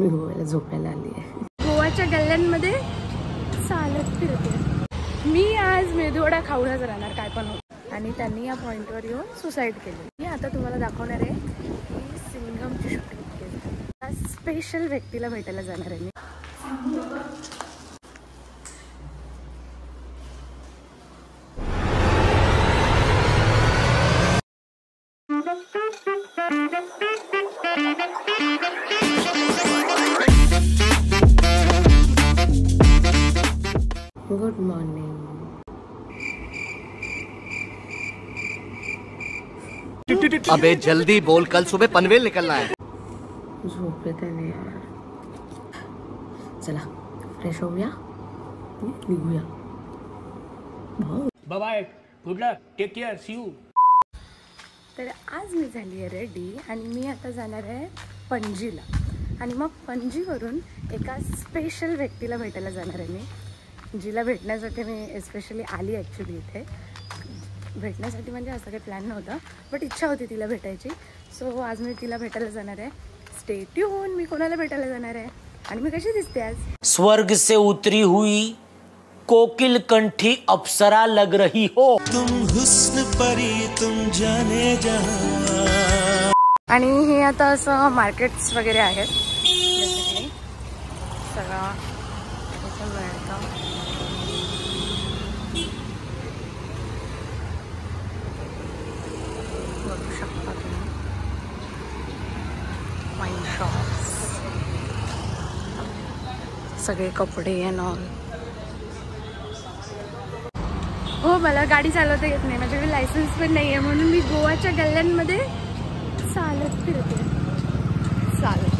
मी गोव्याला झोपायला आली आहे. गोव्याच्या गल्ल्यांमध्ये चालत फिरते मी. आज मेदूवडा खाऊनच राहणार काय पण होत. आणि त्यांनी या पॉइंटवर येऊन सुसाईड केली. मी आता तुम्हाला दाखवणार आहे की सिंघमची शूटिंग केली. स्पेशल व्यक्तीला भेटायला जाणार आहे मी. Good morning. अबे जल्दी बोल, कल सुबह पनवेल निकलना है. झोप येते नाही यार. चला फ्रेश होऊया, निघूया. Bye bye, good luck, take care, see you. तर आज मी झाली आहे रेडी आणि मी आता जाणार आहे पणजीला. आणि मग पणजीवरून एका स्पेशल व्यक्तीला भेटायला जाणार आहे मी, जिला भेटण्यासाठी मी एस्पेशली आली ॲक्च्युली इथे. भेटण्यासाठी म्हणजे असं काही प्लॅन नव्हता, बट इच्छा होती तिला भेटायची. सो आज मी तिला भेटायला जाणार आहे. Stay tune. मी कोणाला भेटायला जाणार आहे आणि मी कशी दिसते आज? स्वर्ग से उतरी हुई कोकिल कंठी अप्सरा लग रही हो तुम, हुस्न परी तुम जाने जहां. आणि हे आता असं मार्केट्स वगैरे आहेत, सगळं इथं मिळतं. बघू शकता तुम्ही वाईन शॉप्स, सगळे कपडे अँड ऑल. हो, मला गाडी चालवता येत नाही, माझ्याकडे लायसन्स पण नाही आहे, म्हणून मी गोव्याच्या गल्ल्यांमध्ये चालत फिरते. चालत.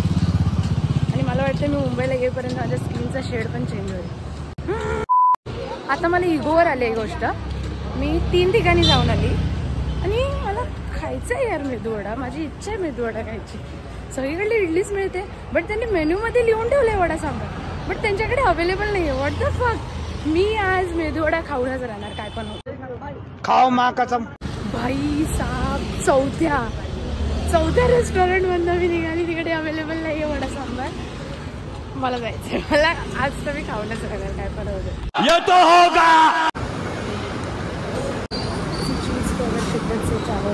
आणि मला वाटतं मी मुंबईला येईपर्यंत माझ्या स्किनचा शेड पण चेंज होईल. आता मला इगोवर आली ही गोष्ट. मी 3 ठिकाणी जाऊन आली आणि मला खायचं आहे यार मेदूवडा. माझी इच्छा आहे मेदूवडा खायची. सगळीकडे इडलीच मिळते, बट त्यांनी मेन्यूमध्ये लिहून ठेवलं आहे वडा सांबार, बट त्यांच्याकडे अवेलेबल नाही आहे. व्हॉट द फक. मी आज मेदूवडा खाऊनच राहणार काय पण होत. खाओ माँ कसम. भाई साहब, चौथ्या रेस्टॉरंटमधनं मी निघाली, तिकडे अवेलेबल नाही आहे वडा सांबार. मला जायचंय. मला आज तर मी खाऊनच राहणार काय पण होतं. ये तो होगा. चीज को अगर शिद्दत से चाहो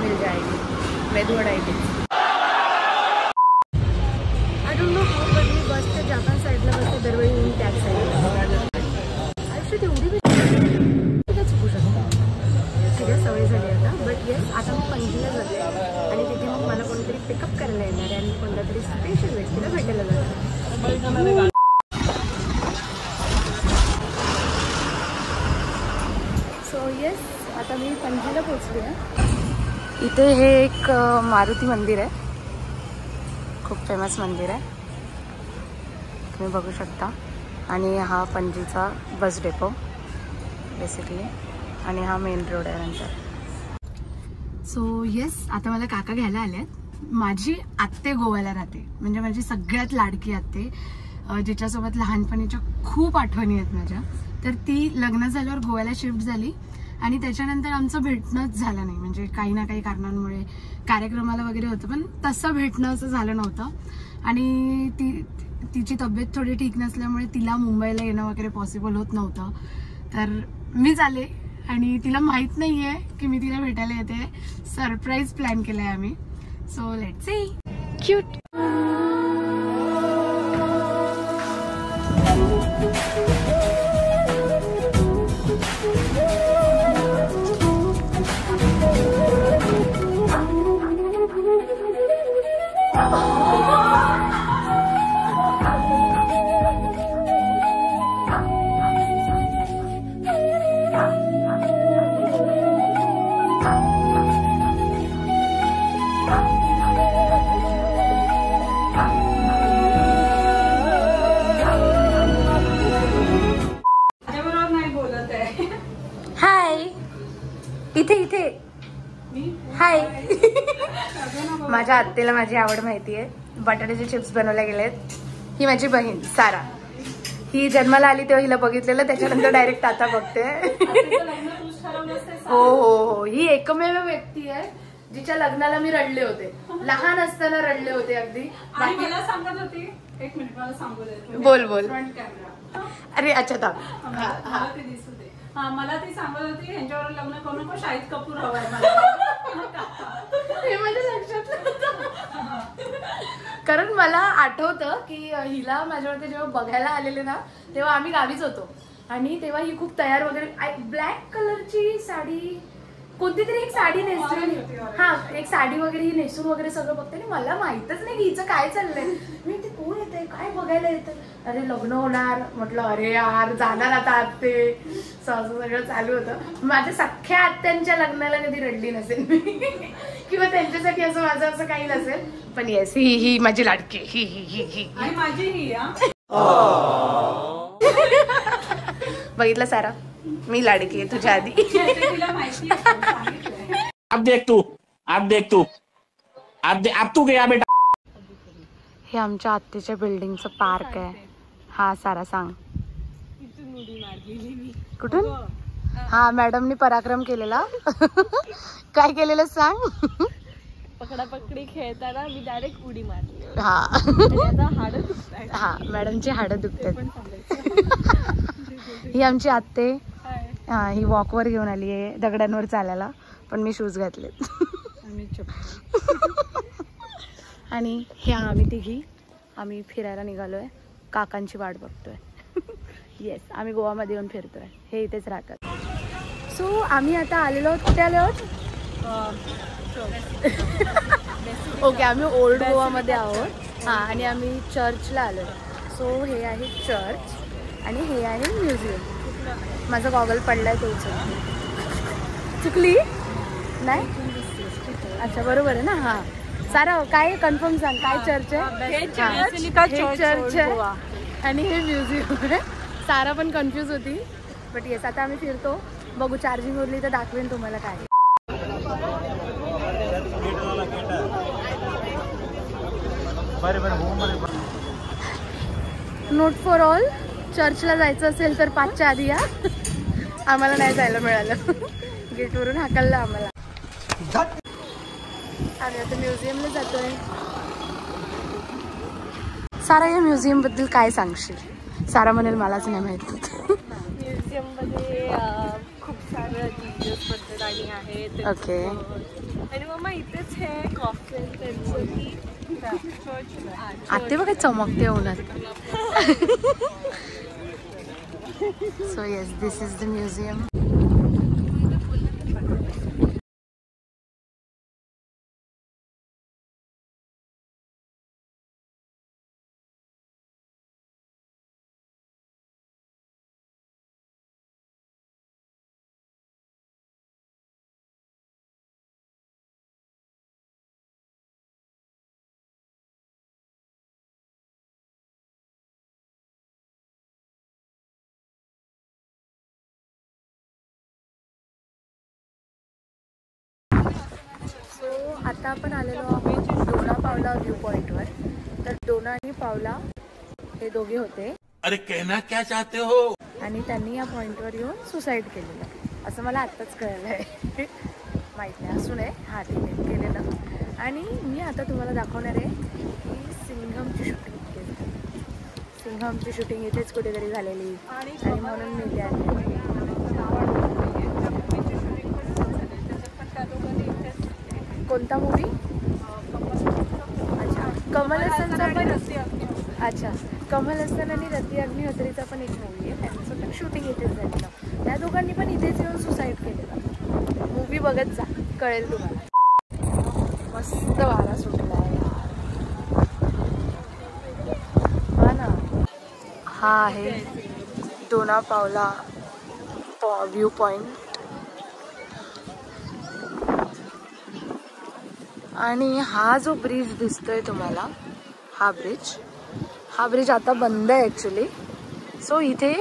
मिल जाएगी मेदूवडा इथे. आय डोंट नो हाऊ, पण मी बसच्या जापान साईडला बसते दरवेळी, येऊन त्याच साईडला. आयुष्यात एवढी बी चुकू शकतो. सगळ्या सवय झाली आता. बट येस, आता मी पणजीला जाते आणि तिथे मग मला कोणतरी पिकअप करायला येणार आहे आणि कोणत्या तरी स्पेशल व्यक्तीला भेटायला जाणार. सो येस, आता मी पणजीला पोचली आहे. इथे हे एक मारुती मंदिर आहे, खूप फेमस मंदिर आहे, तुम्ही बघू शकता. आणि हा पणजीचा बस डेपो बेसिकली, आणि हा मेन रोड आहे नंतर. सो येस, आता मला काका घ्यायला आले आहेत. माझी आत्ते गोव्याला राहते, म्हणजे माझी सगळ्यात लाडकी आत्ते, जिच्यासोबत लहानपणीच्या खूप आठवणी आहेत माझ्या. तर ती लग्न झाल्यावर गोव्याला शिफ्ट झाली आणि त्याच्यानंतर आमचं भेटणंच झालं नाही. म्हणजे काही ना काही कारणांमुळे कार्यक्रमाला वगैरे होतं, पण तसं भेटणं असं झालं नव्हतं. आणि तिची तब्येत थोडी ठीक नसल्यामुळे तिला मुंबईला येणं वगैरे पॉसिबल होत नव्हतं. तर मीच आले आणि तिला माहीत नाही आहे की मी तिला भेटायला येते. सरप्राईज प्लॅन केला आहे आम्ही. So let's see. क्यूट. इथे हाय. माझ्या आत्तेला माझी आवड माहिती आहे. बटाट्याचे चिप्स बनवले गेलेत. ही माझी बहीण सारा. ही जन्माला आली तेव्हा हिला बघितलेलं, त्याच्यानंतर डायरेक्ट आता बघते. हो हो हो, ही एकमेव व्यक्ती आहे जिच्या लग्नाला मी रडले होते, लहान असताना रडले होते अगदी. आणि मला सांगत होती, एक मिनिट मला सांगू दे. बोल बोल. Front camera. अरे अच्छा थांब. मला ते दिसू दे. हा, मला ती सांगत होती ह्यांच्यावर लग्न करू नको, शाहिद कपूर हवाय मला. हे माझ्या लक्षात नव्हतं. कारण मला आठवतं की हिला माझ्यावरती जेव्हा बघायला आलेले ना तेव्हा आम्ही गावीच होतो आणि तेव्हा ही खूप तयार वगैरे, ब्लॅक कलरची साडी, कोणती तरी एक साडी नेसून, हा एक साडी वगैरे ही नेसून वगैरे सगळं बघते आणि मला माहितच नाही की हिचं काय चाललंय. मी ते कोण येतंय, काय बघायला येतं, अरे लग्न होणार म्हटलं, अरे यार जाणार आता आत्ते, असं सगळं चालू होतं. माझ्या सख्ख्या आत्यांच्या लग्नाला कधी रडली नसेल मी किंवा त्यांच्यासाठी असं माझं असं काही नसेल, पण येस ही माझी लाडकी, ही ही ही ही आणि माझी ही. बघितलं सारा, मी लाडकी आहे तुझ्या आधी. तिला माहिती आहे. अब देख तू अब तू गया बेटा. हे आमच्या आत्तेच्या बिल्डिंगचं पार्क आहे. हा सारा सांग. कुठून? हा मॅडमनी पराक्रम केलेला. काय केलेलं सांग. पकडापकडी खेळताना मी डायरेक्ट उडी मारली. हा आता हाडं दुखतायत. हा मॅडमची हाडं दुखतात. ही आमची आत्ते. हा ही वॉकवर घेऊन आली आहे दगडांवर चालायला, पण मी शूज घातले. आणि हे आम्ही तिघी आम्ही फिरायला निघालोय, काकांची वाट बघतोय. येस, आम्ही गोवामध्ये येऊन फिरतोय, हे इथेच राहतात. सो आम्ही आता आलेलो आहोत, कुठे आलो आहोत? ओके, आम्ही ओल्ड गोवामध्ये आहोत. हां, आणि आम्ही चर्चला आलो. सो हे आहे चर्च आणि हे आहे म्युझियम. माझा गॉगल पडलाय तो चुकली नाही. अच्छा बरोबर आहे ना. हां सारा काय कन्फर्म सांग, काय चर्च आहे? हे चर्च आहे आणि हे म्युझियम आहे. सारा पण कन्फ्यूज होती, बट येस आता आम्ही फिरतो. बघू, चार्जिंग उरली तर दाखवेन तुम्हाला काय. नोट फॉर ऑल, चर्चला जायचं असेल तर 5च्या आधी या. आम्हाला नाही जायला मिळालं, गेटवरून हाकललं आम्हाला. आम्ही आता म्युझियमला जातोय. सारा या म्युझियम बद्दल काय सांगशील? सारा म्हणेल मलाच नाही माहिती. म्युझियम मध्ये खूप सारं जीजस बद्दल आणि आहेत. ओके. आणि मग इथेच हे कॉफी त्यांचं की आते बघा चमकते होणार. So yes, this is the museum. आता आपण आलेलो आहोत डोना पावला व्ह्यू पॉइंटवर. तर डोना आणि पावला हे दोघे होते. अरे कहना क्या चाहते हो? आणि त्यांनी या पॉइंटवर येऊन सुसाईड केलेलं असं मला आत्ताच कळलं आहे. माहीत नाही, असू नये. हा ठीक आहे, केलेलं. आणि मी आता तुम्हाला दाखवणार आहे की सिंघमची शूटिंग. सिंघमची शूटिंग इथेच कुठेतरी झालेली आणि म्हणून मी इथे आले. कोणता मूवी? अच्छा, कमल हसनचा पण. अच्छा, कमल हसन आणि रती अग्निहोत्रीचा पण एक मूवी आहे, त्यांचं शूटिंग इथेच झालेलं. त्या दोघांनी पण इथेच येऊन सुसाईड केलेलं. मूवी बघत जा, कळेल तुम्हाला. मस्त वारा सुटला आहे. हा ना. हा आहे डोना पावला व्ह्यू पॉइंट. आणि हा जो ब्रिज दिसतोय तुम्हाला, हा ब्रिज आता बंद आहे ॲक्च्युली. सो इथे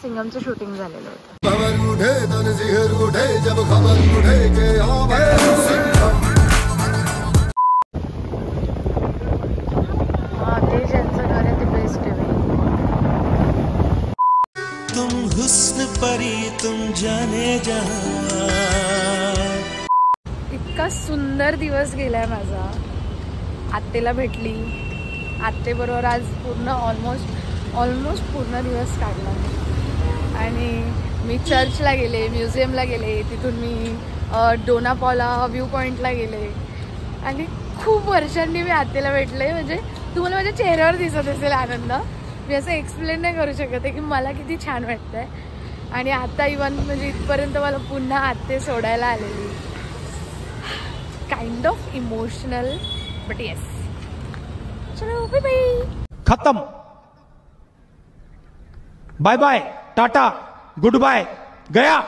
सिंघमचं शूटिंग झालेलं होतं. हा, ते ज्यांचं घर आहे ते बेस्ट आहे. तुम हुस्न परी तुम जाने जहां. इतका सुंदर सुंदर दिवस गेलाय माझा. आत्तेला भेटली, आत्तेबरोबर आज पूर्ण ऑलमोस्ट पूर्ण दिवस काढला. आणि मी चर्चला गेले, म्युझियमला गेले, तिथून मी डोनापॉला व्ह्यू पॉईंटला गेले. आणि खूप वर्षांनी मी आत्तेला भेटले. म्हणजे तुम्हाला माझ्या चेहऱ्यावर दिसत असेल आनंद. मी असं एक्सप्लेन नाही करू शकत आहे की मला किती छान वाटतंय. आणि आता इवन म्हणजे इथपर्यंत मला पुन्हा आत्ते सोडायला आलेली. Kind of emotional but yes. चलो बाय बाय. खत्म. Bye bye, tata, goodbye, गया.